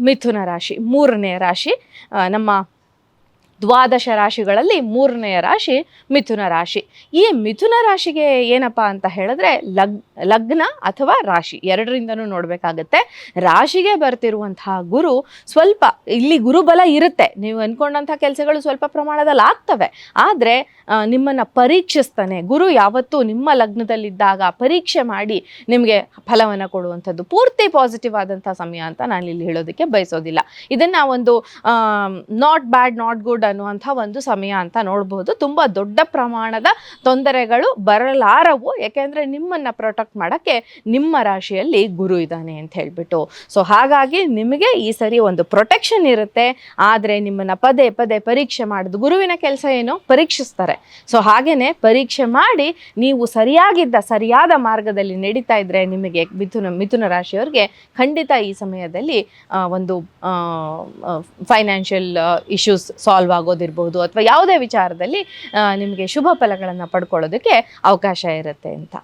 ಮಿಥುನ ರಾಶಿ ಮೂರನೇ ರಾಶಿ. ನಮ್ಮ ದ್ವಾದಶ ರಾಶಿಗಳಲ್ಲಿ ಮೂರನೆಯ ರಾಶಿ ಮಿಥುನ ರಾಶಿ. ಈ ಮಿಥುನ ರಾಶಿಗೆ ಏನಪ್ಪ ಅಂತ ಹೇಳಿದ್ರೆ ಲಗ್ನ ಅಥವಾ ರಾಶಿ ಎರಡರಿಂದನೂ ನೋಡಬೇಕಾಗತ್ತೆ. ರಾಶಿಗೆ ಬರ್ತಿರುವಂತಹ ಗುರು ಸ್ವಲ್ಪ ಇಲ್ಲಿ ಗುರುಬಲ ಇರುತ್ತೆ, ನೀವು ಅಂದ್ಕೊಂಡಂಥ ಕೆಲಸಗಳು ಸ್ವಲ್ಪ ಪ್ರಮಾಣದಲ್ಲಿ ಆಗ್ತವೆ, ಆದರೆ ನಿಮ್ಮನ್ನು ಪರೀಕ್ಷಿಸ್ತಾನೆ ಗುರು. ಯಾವತ್ತೂ ನಿಮ್ಮ ಲಗ್ನದಲ್ಲಿದ್ದಾಗ ಪರೀಕ್ಷೆ ಮಾಡಿ ನಿಮಗೆ ಫಲವನ್ನು ಕೊಡುವಂಥದ್ದು ಪೂರ್ತಿ ಪಾಸಿಟಿವ್ ಆದಂಥ ಸಮಯ ಅಂತ ನಾನು ಇಲ್ಲಿ ಹೇಳೋದಕ್ಕೆ ಬಯಸೋದಿಲ್ಲ. ಇದನ್ನು ಒಂದು ನಾಟ್ ಬ್ಯಾಡ್ ನಾಟ್ ಗುಡ್ ಅನ್ನುವಂಥ ಒಂದು ಸಮಯ ಅಂತ ನೋಡ್ಬೋದು. ತುಂಬ ದೊಡ್ಡ ಪ್ರಮಾಣದ ತೊಂದರೆಗಳು ಬರಲಾರವು, ಯಾಕೆಂದರೆ ನಿಮ್ಮನ್ನು ಪ್ರೊಟೆಕ್ಟ್ ಮಾಡೋಕ್ಕೆ ನಿಮ್ಮ ರಾಶಿಯಲ್ಲಿ ಗುರು ಇದ್ದಾನೆ ಅಂತ ಹೇಳಿಬಿಟ್ಟು. ಸೊ ಹಾಗಾಗಿ ನಿಮಗೆ ಈ ಸರಿ ಒಂದು ಪ್ರೊಟೆಕ್ಷನ್ ಇರುತ್ತೆ. ಆದರೆ ನಿಮ್ಮನ್ನು ಪದೇ ಪದೇ ಪರೀಕ್ಷೆ ಮಾಡೋದು, ಗುರುವಿನ ಕೆಲಸ ಏನು, ಪರೀಕ್ಷಿಸ್ತಾರೆ. ಸೊ ಹಾಗೆಯೇ ಪರೀಕ್ಷೆ ಮಾಡಿ ನೀವು ಸರಿಯಾದ ಮಾರ್ಗದಲ್ಲಿ ನಡೀತಾ ಇದ್ದರೆ ನಿಮಗೆ ಮಿಥುನ ರಾಶಿಯವರಿಗೆ ಖಂಡಿತ ಈ ಸಮಯದಲ್ಲಿ ಒಂದು ಫೈನಾನ್ಷಿಯಲ್ ಇಶ್ಯೂಸ್ ಸಾಲ್ವ್ ಆಗೋದಿರ್ಬೋದು ಅಥವಾ ಯಾವುದೇ ವಿಚಾರದಲ್ಲಿ ನಿಮಗೆ ಶುಭ ಫಲಗಳನ್ನು ಪಡ್ಕೊಳ್ಳೋದಕ್ಕೆ ಅವಕಾಶ ಇರುತ್ತೆ ಅಂತ.